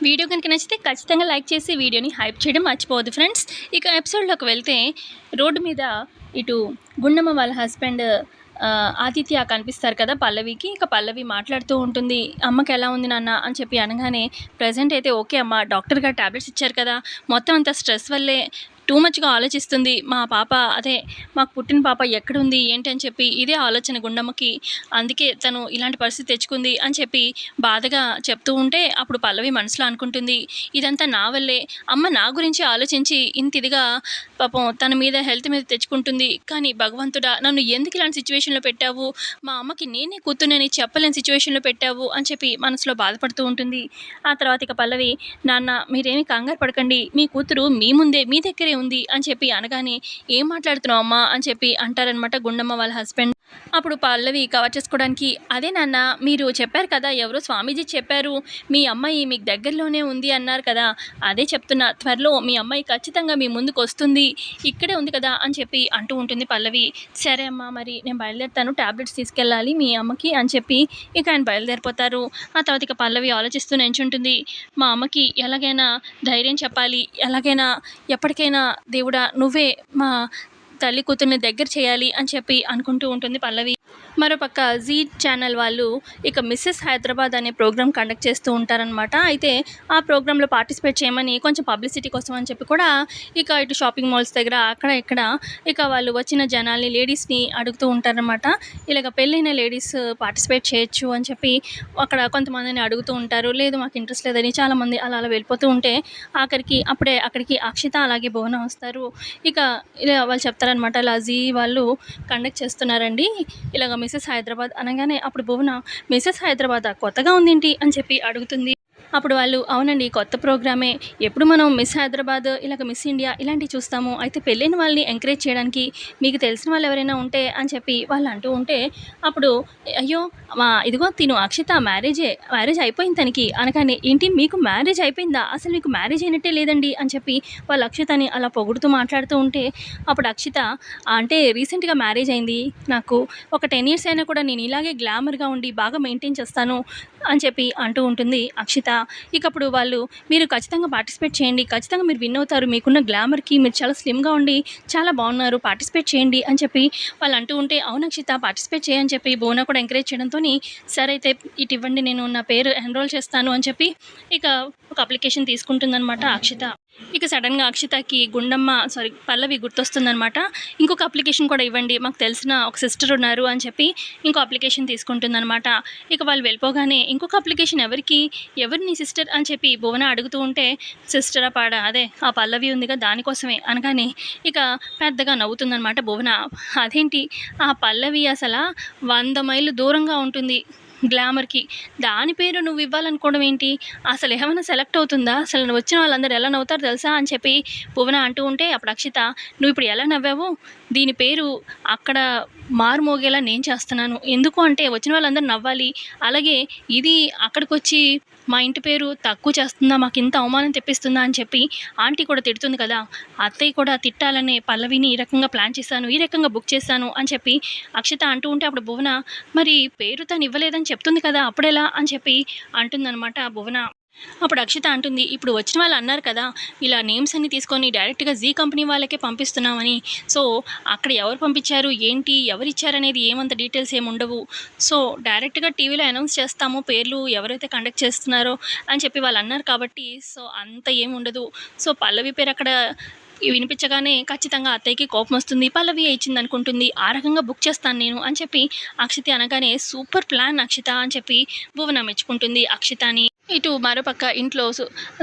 Video కనుక నచ్చితే ఖచ్చితంగా లైక్ చేసి వీడియోని హైప్ చేయడం మర్చిపోవద్దు ఫ్రెండ్స్. ఇక ఎపిసోడ్లోకి వెళ్తే రోడ్డు మీద ఇటు గుండమ్మ వాళ్ళ హస్బెండ్ ఆదిత్య కనిపిస్తారు కదా పల్లవికి. ఇక పల్లవి మాట్లాడుతూ ఉంటుంది, అమ్మకి ఎలా ఉంది నాన్న అని చెప్పి అనగానే, ప్రజెంట్ అయితే ఓకే అమ్మ, డాక్టర్ గారు టాబ్లెట్స్ ఇచ్చారు కదా, మొత్తం అంతా స్ట్రెస్ వల్లే టూ మచ్గా ఆలోచిస్తుంది మా పాప, అదే మాకు పుట్టిన పాప ఎక్కడుంది ఏంటి అని చెప్పి ఇదే ఆలోచన గుండమ్మకి, అందుకే తను ఇలాంటి పరిస్థితి తెచ్చుకుంది అని చెప్పి బాధగా చెప్తూ ఉంటే, అప్పుడు పల్లవి మనసులో అనుకుంటుంది, ఇదంతా నా వల్లే, అమ్మ నా గురించి ఆలోచించి ఇంత ఇదిగా పాపం తన మీద హెల్త్ మీద తెచ్చుకుంటుంది, కానీ భగవంతుడా నన్ను ఎందుకు ఇలాంటి సిచ్యువేషన్లో పెట్టావు, మా అమ్మకి నేనే కూతుర్నని చెప్పలేని సిచ్యువేషన్లో పెట్టావు అని చెప్పి మనసులో బాధపడుతూ ఉంటుంది. ఆ తర్వాత ఇక పల్లవి, నాన్న మీరేమీ కంగారు పడకండి, మీ కూతురు మీ ముందే మీ దగ్గరే ఉంది అని చెప్పి అనగానే, ఏం మాట్లాడుతున్నావు అమ్మా అని చెప్పి అంటారనమాట గుండమ్మ వాళ్ళ హస్బెండ్. అప్పుడు పల్లవి కవర్ చేసుకోవడానికి, అదే నాన్న మీరు చెప్పారు కదా, ఎవరో స్వామీజీ చెప్పారు మీ అమ్మాయి మీకు దగ్గరలోనే ఉంది అన్నారు కదా, అదే చెప్తున్నా, త్వరలో మీ అమ్మాయి ఖచ్చితంగా మీ ముందుకు వస్తుంది, ఇక్కడే ఉంది కదా అని చెప్పి అంటూ ఉంటుంది పల్లవి. సరే అమ్మ, మరి నేను బయలుదేరుతాను, ట్యాబ్లెట్స్ తీసుకెళ్ళాలి మీ అమ్మకి అని చెప్పి ఇక ఆయన బయలుదేరిపోతారు. ఆ తర్వాత ఇక పల్లవి ఆలోచిస్తూ నించుంటుంది, మా అమ్మకి ఎలాగైనా ధైర్యం చెప్పాలి, ఎలాగైనా ఎప్పటికైనా దేవుడా నువ్వే మా తల్లి కూతుర్ని దగ్గర చేయాలి అని చెప్పి అనుకుంటూ ఉంటుంది పల్లవి. మరోపక్క జీ ఛానల్ వాళ్ళు ఇక మిస్సెస్ హైదరాబాద్ అనే ప్రోగ్రామ్ కండక్ట్ చేస్తూ ఉంటారనమాట. అయితే ఆ ప్రోగ్రాంలో పార్టిసిపేట్ చేయమని కొంచెం పబ్లిసిటీ కోసం అని చెప్పి కూడా ఇక ఇటు షాపింగ్ మాల్స్ దగ్గర అక్కడ ఇక్కడ ఇక వాళ్ళు వచ్చిన జనాల్ని లేడీస్ని అడుగుతూ ఉంటారనమాట. ఇలాగ పెళ్ళైన లేడీస్ పార్టిసిపేట్ చేయొచ్చు అని చెప్పి అక్కడ కొంతమందిని అడుగుతూ ఉంటారు. లేదు మాకు ఇంట్రెస్ట్ లేదని చాలామంది అలా అలా వెళ్ళిపోతూ ఉంటే, ఆఖరికి అప్పుడే అక్కడికి అక్షిత అలాగే భువన వస్తారు. ఇక ఇలా వాళ్ళు చెప్తారనమాట, ఇలా జీ వాళ్ళు కండక్ట్ చేస్తున్నారండి ఇలాగ మిసెస్ హైదరాబాద్ అనగానే, అప్పుడు భువన, మిసెస్ హైదరాబాద్ కొత్తగా ఉందేంటి అని చెప్పి అడుగుతుంది. అప్పుడు వాళ్ళు, అవునండి కొత్త ప్రోగ్రామే, ఎప్పుడు మనం మిస్ హైదరాబాద్ ఇలాగ మిస్ ఇండియా ఇలాంటివి చూస్తాము, అయితే పెళ్ళైన వాళ్ళని ఎంకరేజ్ చేయడానికి మీకు తెలిసిన వాళ్ళు ఎవరైనా ఉంటే అని చెప్పి వాళ్ళు అంటూ ఉంటే, అప్పుడు అయ్యో ఇదిగో తిను అక్షిత మ్యారేజ్ అయిపోయింది తనకి అనగానే, ఏంటి మీకు మ్యారేజ్ అయిపోయిందా, అసలు మీకు మ్యారేజ్ అయినట్టే లేదండి అని చెప్పి వాళ్ళు అక్షితని అలా పొగుడుతూ మాట్లాడుతూ ఉంటే, అప్పుడు అక్షిత, అంటే రీసెంట్గా మ్యారేజ్ అయింది నాకు, ఒక 10 years అయినా కూడా నేను ఇలాగే గ్లామర్గా ఉండి బాగా మెయింటైన్ చేస్తాను అని చెప్పి అంటూ ఉంటుంది అక్షిత. ఇక అప్పుడు వాళ్ళు, మీరు ఖచ్చితంగా పార్టిసిపేట్ చేయండి, ఖచ్చితంగా మీరు విన్ అవుతారు, మీకున్న గ్లామర్కి మీరు చాలా స్లిమ్గా ఉండి చాలా బాగున్నారు, పార్టిసిపేట్ చేయండి అని చెప్పి వాళ్ళు అంటూ ఉంటే, అవును అక్షిత పార్టిసిపేట్ చేయని చెప్పి భువన కూడా ఎంకరేజ్ చేయడంతో, సరే అయితే ఇటు ఇవ్వండి నేను నా పేరు ఎన్రోల్ చేస్తాను అని చెప్పి ఇక ఒక అప్లికేషన్ తీసుకుంటుందన్నమాట అక్షిత. ఇక సడన్గా అక్షితకి పల్లవి గుర్తొస్తుందనమాట, ఇంకొక అప్లికేషన్ కూడా ఇవ్వండి, మాకు తెలిసిన ఒక సిస్టర్ ఉన్నారు అని చెప్పి ఇంకో అప్లికేషన్ తీసుకుంటుందన్నమాట. ఇక వాళ్ళు వెళ్ళిపోగానే, ఇంకొక అప్లికేషన్ ఎవరు నీ సిస్టర్ అని చెప్పి భువన అడుగుతూ ఉంటే, సిస్టరా పాడా, అదే ఆ పల్లవి ఉందిగా దానికోసమే అనగానే, ఇక పెద్దగా నవ్వుతుందనమాట భువన. అదేంటి ఆ పల్లవి అసలు 100 మైళ్ళు దూరంగా ఉంటుంది గ్లామర్కి, దాని పేరు నువ్వు ఇవ్వాలనుకోవడం ఏంటి, అసలు ఏమైనా సెలెక్ట్ అవుతుందా, అసలు నువ్వు వచ్చిన వాళ్ళందరూ ఎలా నవ్వుతారు తెలుసా అని చెప్పి భువన అంటూ ఉంటే, అప్పుడు అక్షిత, నువ్వు ఇప్పుడు ఎలా నవ్వావు, దీని పేరు అక్కడ మారుమోగేలా నేను చేస్తున్నాను, ఎందుకు అంటే వచ్చిన వాళ్ళందరూ నవ్వాలి, అలాగే ఇది అక్కడికి వచ్చి మా ఇంటి పేరు తక్కువ చేస్తుందా, మాకు ఇంత అవమానం తెప్పిస్తుందా అని చెప్పి ఆంటీ కూడా తిడుతుంది కదా, అత్తయ్య కూడా తిట్టాలనే పల్లవిని ఈ రకంగా ప్లాన్ చేశాను, ఈ రకంగా బుక్ చేశాను అని చెప్పి అక్షిత అంటూ ఉంటే, అప్పుడు భువన, మరి పేరు తను ఇవ్వలేదని చెప్తుంది కదా అప్పుడెలా అని చెప్పి అంటుందన్నమాట భువన. అప్పుడు అక్షిత అంటుంది, ఇప్పుడు వచ్చిన వాళ్ళు అన్నారు కదా ఇలా నేమ్స్ అన్ని తీసుకొని డైరెక్ట్గా జీ కంపెనీ వాళ్ళకే పంపిస్తున్నామని, సో అక్కడ ఎవరు పంపించారు ఏంటి ఎవరిచ్చారనేది ఏమంత డీటెయిల్స్ ఏమి ఉండవు, సో డైరెక్ట్గా టీవీలో అనౌన్స్ చేస్తాము పేర్లు ఎవరైతే కండక్ట్ చేస్తున్నారో అని చెప్పి వాళ్ళు అన్నారు కాబట్టి, సో అంత ఏమి ఉండదు, సో పల్లవి పేరు అక్కడ వినిపించగానే ఖచ్చితంగా అత్తయ్యకి కోపం వస్తుంది, పల్లవి ఇచ్చింది అనుకుంటుంది, ఆ రకంగా బుక్ చేస్తాను నేను అని చెప్పి అక్షిత అనగానే, సూపర్ ప్లాన్ అక్షిత అని చెప్పి భువన మెచ్చుకుంటుంది అక్షితని. ఇటు మరోపక్క ఇంట్లో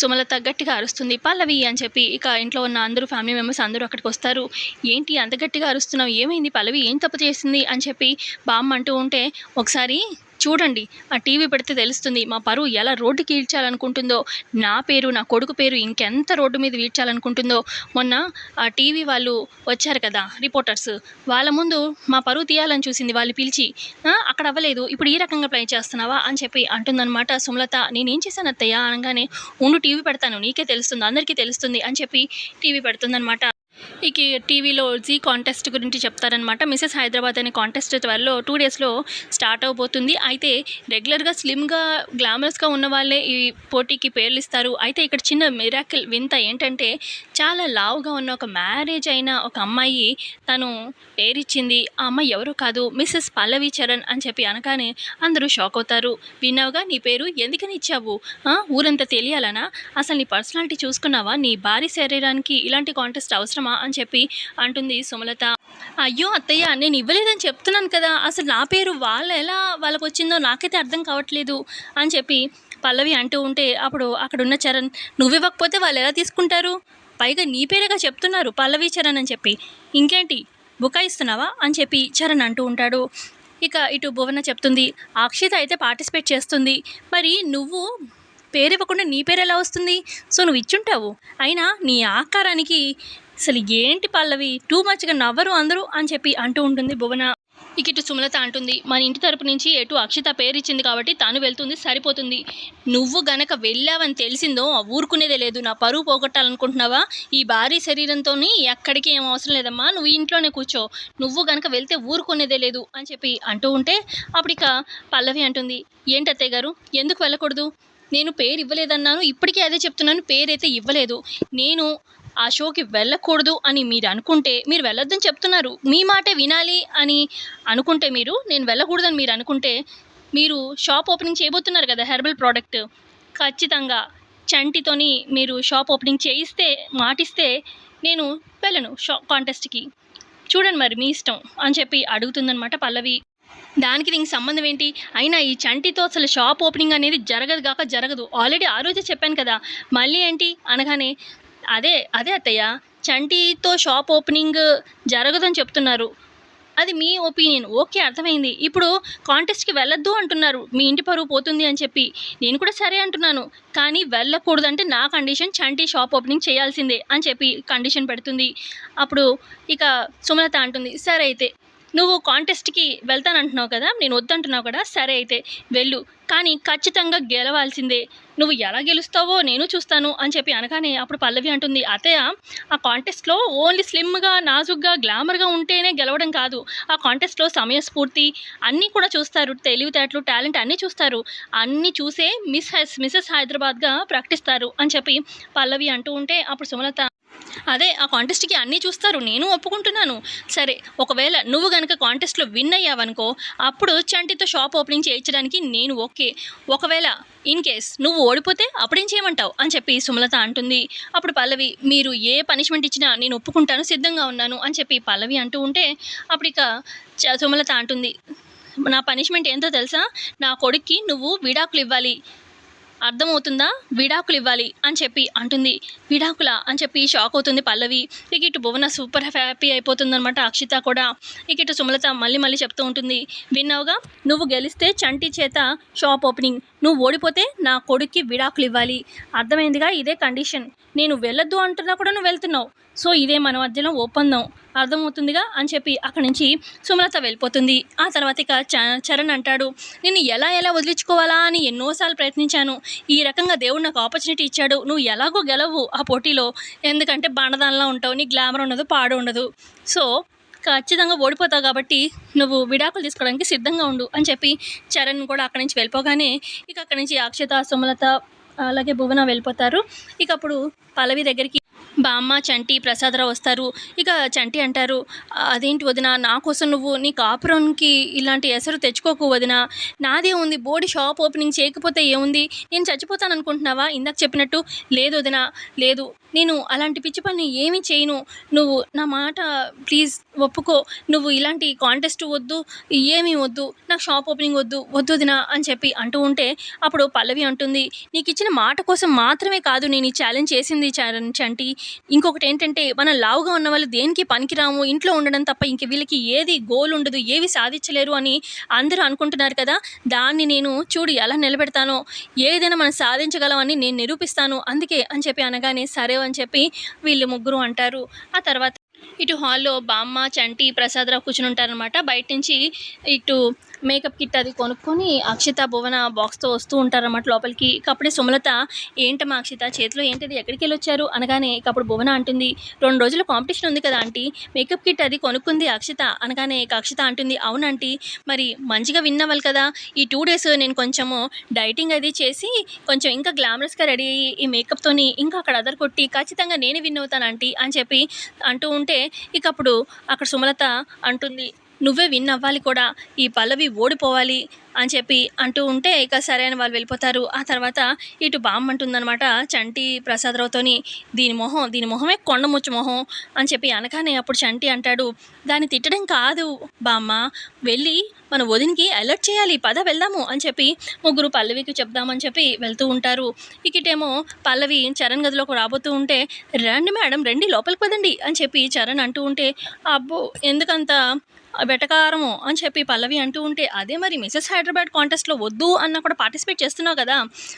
సుమలత గట్టిగా అరుస్తుంది, పల్లవి అని చెప్పి. ఇక ఇంట్లో ఉన్న అందరూ ఫ్యామిలీ మెంబర్స్ అందరూ అక్కడికి వస్తారు. ఏంటి అంత గట్టిగా అరుస్తున్నావు, ఏమైంది పల్లవి ఏం తప్పు చేసింది అని చెప్పి బామ్మ అంటూ ఉంటే, ఒకసారి చూడండి ఆ టీవీ పెడితే తెలుస్తుంది మా పరువు ఎలా రోడ్డుకి ఈడ్చాలనుకుంటుందో, నా పేరు నా కొడుకు పేరు ఇంకెంత రోడ్డు మీద ఈడ్చాలనుకుంటుందో, మొన్న ఆ టీవీ వాళ్ళు వచ్చారు కదా రిపోర్టర్స్, వాళ్ళ ముందు మా పరువు తీయాలని చూసింది వాళ్ళు పిలిచి, అక్కడ అవ్వలేదు, ఇప్పుడు ఈ రకంగా ప్లే చేస్తున్నావా అని చెప్పి అంటుందన్నమాట సుమలత. నేనేం చేశాను అత్తయ్య అనగానే, ఉండు టీవీ పెడతాను నీకే తెలుస్తుంది అందరికీ తెలుస్తుంది అని చెప్పి టీవీ పెడుతుందన్నమాట. ఇక టీవీలో జీ కాంటెస్ట్ గురించి చెప్తారనమాట. మిసెస్ హైదరాబాద్ అనే కాంటెస్ట్ త్వరలో 2 డేస్‌లో స్టార్ట్ అవబోతుంది. అయితే రెగ్యులర్‌గా స్లిమ్‌గా, గ్లామరస్‌గా ఉన్న వాళ్ళే ఈ పోటీకి పేర్లిస్తారు. అయితే ఇక్కడ చిన్న మిరాకిల్ వింత ఏంటంటే చాలా లావుగా ఉన్న ఒక మ్యారేజ్ అయిన ఒక అమ్మాయి తను పేరిచ్చింది. ఆ అమ్మాయి ఎవరో కాదు మిసెస్ పల్లవి చరణ్ అని చెప్పి అనగానే అందరూ షాక్ అవుతారు. విన్నావుగా నీ పేరు ఎందుకని ఇచ్చావు? ఊరంతా తెలియాలనా? అసలు నీ పర్సనాలిటీ చూసుకున్నావా? నీ భారీ శరీరానికి ఇలాంటి కాంటెస్ట్ అవసరమా అని చెప్పి అంటుంది సుమలత. అయ్యో అత్తయ్య నేను ఇవ్వలేదని చెప్తున్నాను కదా, అసలు నా పేరు ఎలా వాళ్ళకి వచ్చిందో నాకైతే అర్థం కావట్లేదు అని చెప్పి పల్లవి అంటూ ఉంటే అప్పుడు అక్కడున్న చరణ్ నువ్వు ఇవ్వకపోతే వాళ్ళు ఎలా తీసుకుంటారు, పైగా నీ పేరేగా చెప్తున్నారు పల్లవి చరణ్ అని చెప్పి, ఇంకేంటి బుకాయిస్తున్నావా అని చెప్పి చరణ్ అంటూ ఉంటాడు. ఇక ఇటు భువన చెప్తుంది అక్షిత అయితే పార్టిసిపేట్ చేస్తుంది, మరి నువ్వు పేరు ఇవ్వకుండా నీ పేరు ఎలా వస్తుంది? సో నువ్వు ఇచ్చుంటావు, అయినా నీ ఆకారానికి అసలు ఏంటి పల్లవి టూ మచ్గా నవ్వరు అందరూ అని చెప్పి అంటూ ఉంటుంది భువన. ఇక ఇటు సుమలత అంటుంది మన ఇంటి తరపు నుంచి ఎటు అక్షిత పేరు ఇచ్చింది కాబట్టి తను వెళ్తుంది సరిపోతుంది, నువ్వు గనక వెళ్ళావని తెలిసిందో ఊరుకునేదే లేదు, నా పరువు పోగొట్టాలనుకుంటున్నావా? ఈ భారీ శరీరంతో ఎక్కడికి ఏం అవసరం లేదమ్మా, నువ్వు ఇంట్లోనే కూర్చో, నువ్వు గనక వెళ్తే ఊరుకునేదే లేదు అని చెప్పి అంటూ ఉంటే అప్పుడు ఇక పల్లవి అంటుంది ఏంటి అత్తయ్య గారు ఎందుకు వెళ్ళకూడదు, నేను పేరు ఇవ్వలేదన్నాను, ఇప్పటికీ అదే చెప్తున్నాను, పేరైతే ఇవ్వలేదు, నేను ఆ షోకి వెళ్ళకూడదు అని మీరు అనుకుంటే మీరు వెళ్ళొద్దని చెప్తున్నారు, మీ మాటే వినాలి అని అనుకుంటే మీరు నేను వెళ్ళకూడదని మీరు అనుకుంటే మీరు షాప్ ఓపెనింగ్ చేయబోతున్నారు కదా హెర్బల్ ప్రోడక్ట్, ఖచ్చితంగా చంటితోని మీరు షాప్ ఓపెనింగ్ చేయిస్తే మాటిస్తే నేను వెళ్ళను కాంటెస్ట్కి, చూడండి మరి మీ ఇష్టం అని చెప్పి అడుగుతుందనమాట పల్లవి. దానికి దీనికి సంబంధం ఏంటి, అయినా ఈ చంటితో అసలు షాప్ ఓపెనింగ్ అనేది జరగదు కాక జరగదు, ఆల్రెడీ ఆ రోజే చెప్పాను కదా మళ్ళీ ఏంటి అనగానే అదే అదే అత్తయ్య చంటితో షాప్ ఓపెనింగ్ జరగదని చెప్తున్నారు, అది మీ ఒపీనియన్, ఓకే అర్థమైంది, ఇప్పుడు కాంటెస్ట్కి వెళ్ళొద్దు అంటున్నారు మీ ఇంటి పరువు పోతుంది అని చెప్పి, నేను కూడా సరే అంటున్నాను, కానీ వెళ్ళకూడదంటే నా కండిషన్ చంటి షాప్ ఓపెనింగ్ చేయాల్సిందే అని చెప్పి కండిషన్ పెడుతుంది. అప్పుడు ఇక సుమలత అంటుంది సరే అయితే నువ్వు కాంటెస్ట్కి వెళ్తానంటున్నావు కదా, నేను వద్దంటున్నావు కదా, సరే అయితే వెళ్ళు, కానీ ఖచ్చితంగా గెలవాల్సిందే, నువ్వు ఎలా గెలుస్తావో నేను చూస్తాను అని చెప్పి అనగానే అప్పుడు పల్లవి అంటుంది అత్తయ్య ఆ కాంటెస్ట్లో ఓన్లీ స్లిమ్గా నాజుగ్గా గ్లామర్గా ఉంటేనే గెలవడం కాదు, ఆ కాంటెస్ట్లో సమయస్ఫూర్తి అన్నీ కూడా చూస్తారు, తెలివితేటలు టాలెంట్ అన్నీ చూస్తారు, అన్నీ చూసే మిసెస్ హైదరాబాద్గా ప్రకటిస్తారు అని చెప్పి పల్లవి అంటూ ఉంటే అప్పుడు సుమలత అదే ఆ కాంటెస్ట్కి అన్నీ చూస్తారు నేను ఒప్పుకుంటున్నాను, సరే ఒకవేళ నువ్వు కనుక కాంటెస్ట్లో విన్ అయ్యావనుకో అప్పుడు చంటితో షాప్ ఓపెనింగ్ చేయించడానికి నేను ఓకే, ఒకవేళ ఇన్ కేస్ నువ్వు ఓడిపోతే అప్పుడేం చేయమంటావు అని చెప్పి సుమలత అంటుంది. అప్పుడు పల్లవి మీరు ఏ పనిష్మెంట్ ఇచ్చినా నేను ఒప్పుకుంటాను సిద్ధంగా ఉన్నాను అని చెప్పి పల్లవి అంటూ ఉంటే అప్పుడు ఇక సుమలత అంటుంది నా పనిష్మెంట్ ఏంటో తెలుసా, నా కొడుక్కి నువ్వు విడాకులు ఇవ్వాలి, అర్థమవుతుందా, విడాకులు ఇవ్వాలి అని చెప్పి అంటుంది. విడాకులా అని చెప్పి షాక్ అవుతుంది పల్లవి. ఇక ఇటు భువన సూపర్ హ్యాపీ అయిపోతుంది అనమాట, అక్షిత కూడా. ఇక ఇటు సుమలత మళ్ళీ చెప్తూ ఉంటుంది విన్నావుగా, నువ్వు గెలిస్తే చంటి చేత షాప్ ఓపెనింగ్, నువ్వు ఓడిపోతే నా కొడుక్కి విడాకులు ఇవ్వాలి, అర్థమైందిగా, ఇదే కండిషన్, నేను వెళ్ళొద్దు అంటున్నా కూడా నువ్వు వెళ్తున్నావు, సో ఇదే మన మధ్యలో ఒప్పందం, అర్థమవుతుందిగా అని చెప్పి అక్కడి నుంచి సుమలత వెళ్ళిపోతుంది. ఆ తర్వాత ఇక చరణ్ అంటాడు నేను ఎలా వదిలించుకోవాలా అని ఎన్నోసార్లు ప్రయత్నించాను, ఈ రకంగా దేవుడు నాకు ఆపర్చునిటీ ఇచ్చాడు, నువ్వు ఎలాగో గెలవు ఆ పోటీలో, ఎందుకంటే బాణదానిలా ఉంటావు, నీ గ్లామర్ ఉండదు పాడు ఉండదు, సో ఖచ్చితంగా ఓడిపోతావు కాబట్టి నువ్వు విడాకులు తీసుకోవడానికి సిద్ధంగా ఉండు అని చెప్పి చరణ్ కూడా అక్కడి నుంచి వెళ్ళిపోగానే ఇక అక్కడి నుంచి అక్షత సుమలత అలాగే భువన వెళ్ళిపోతారు. ఇక అప్పుడు పల్లవి దగ్గరికి బామ్మ చంటి ప్రసాదరావు వస్తారు. ఇక చంటి అంటారు అదేంటి వదిన నా కోసం నువ్వు నీ కాపురంకి ఇలాంటి ఎసరు తెచ్చుకోకు వదిన, నాదే ఉంది బోడి షాప్ ఓపెనింగ్ చేయకపోతే ఏముంది, నేను చచ్చిపోతాను అనుకుంటున్నావా ఇందాక చెప్పినట్టు, లేదు వదిన లేదు, నేను అలాంటి పిచ్చి పని ఏమీ చేయను, నువ్వు నా మాట ప్లీజ్ ఒప్పుకో, నువ్వు ఇలాంటి కాంటెస్ట్ వద్దు ఏమీ వద్దు, నాకు షాప్ ఓపెనింగ్ వద్దు వదినా అని చెప్పి అంటూ ఉంటే అప్పుడు పల్లవి అంటుంది నీకు ఇచ్చిన మాట కోసం మాత్రమే కాదు నేను ఈ ఛాలెంజ్ చేసింది చంటి, ఇంకొకటి ఏంటంటే మనం లావుగా ఉన్న వాళ్ళు దేనికి పనికిరాము, ఇంట్లో ఉండడం తప్ప ఇంక వీళ్ళకి ఏది గోల్ ఉండదు, ఏవి సాధించలేరు అని అందరూ అనుకుంటున్నారు కదా, దాన్ని నేను చూడు ఎలా నిలబెడతానో, ఏదైనా మనం సాధించగలమని నేను నిరూపిస్తాను అందుకే అని చెప్పి అనగానే సరే అని చెప్పి వీళ్ళు ముగ్గురు అంటారు. ఆ తర్వాత ఇటు హాల్లో బామ్మ చంటి ప్రసాదరావు కూర్చుని ఉంటారనమాట. బయట నుంచి ఇటు మేకప్ కిట్ అది కొనుక్కొని అక్షిత, భువన బాక్స్‌తో వస్తూ ఉంటారన్నమాట లోపలికి. ఇక అప్పుడే సుమలత, "ఏంటమ్మా అక్షిత చేతిలో ఏంటిది? ఎక్కడికెళ్ళొచ్చారు?" అనగానే ఇక అప్పుడు భువన అంటుంది, "2 రోజులు కాంపిటీషన్ ఉంది కదా ఆంటీ, మేకప్ కిట్ అది కొనుక్కుంది అక్షిత." అనగానే ఇక అక్షిత అంటుంది, "అవునా ఆంటీ, మరి మంచిగా విన్ అవ్వాలి కదా! ఈ 2 డేస్ నేను కొంచెము డైటింగ్ అది చేసి కొంచెం ఇంకా గ్లామరస్‌గా రెడీ అయ్యి ఈ మేకప్‌తోని ఇంకా అక్కడ అదరకొట్టి ఖచ్చితంగా నేనే విన్ అవుతాను ఆంటీ" అని చెప్పి అంటూ ఉంటే ఇక అప్పుడు అక్కడ సుమలత అంటుంది, "నువ్వే విన్ అవ్వాలి కూడా, ఈ పల్లవి ఓడిపోవాలి" అని చెప్పి అంటూ ఉంటే ఇక సరే అని వాళ్ళు వెళ్ళిపోతారు. ఆ తర్వాత ఇటు బామ్మ అంటుందనమాట చంటి ప్రసాదరావుతోని, దీని మొహమే కొండముచ్చు మొహం" అని చెప్పి అనగానే అప్పుడు చంటి అంటాడు, "దాన్ని తిట్టడం కాదు బామ్మ, వెళ్ళి మన వదినకి అలర్ట్ చేయాలి, పద వెళ్దాము" అని చెప్పి ముగ్గురు పల్లవికి చెప్దామని చెప్పి వెళ్తూ ఉంటారు. ఇకిటేమో పల్లవి చరణ్ గదిలోకి రాబోతూ ఉంటే, "రండి మేడం రండి, లోపలికి పదండి" అని చెప్పి చరణ్ అంటూ ఉంటే, "అబ్బో ఎందుకంత వెటకారము" అని చెప్పి పల్లవి అంటూ ఉంటే, "అదే మరి మిసెస్ హైదరాబాద్ కాంటెస్ట్‌లో వద్దు అన్నా కూడా పార్టిసిపేట్ చేస్తున్నావు కదా!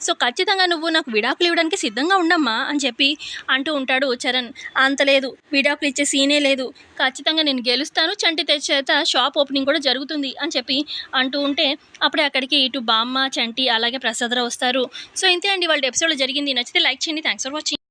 సో ఖచ్చితంగా నువ్వు నాకు విడాకులు ఇవ్వడానికి సిద్ధంగా ఉండమ్మా" అని చెప్పి అంటూ ఉంటాడు చరణ్. "అంత లేదు, విడాకులు ఇచ్చే సీనే లేదు, ఖచ్చితంగా నేను గెలుస్తాను, చంటి చేత షాప్ ఓపెనింగ్ కూడా జరుగుతుంది" అని చెప్పి అంటూ ఉంటే అప్పుడే అక్కడికి ఇటు బామ్మ, చంటి అలాగే ప్రసాదరావు వస్తారు. సో ఇంతే అండి వాళ్ళ ఎపిసోడ్‌లో జరిగింది. నచ్చితే లైక్ చేయండి. Thanks for watching.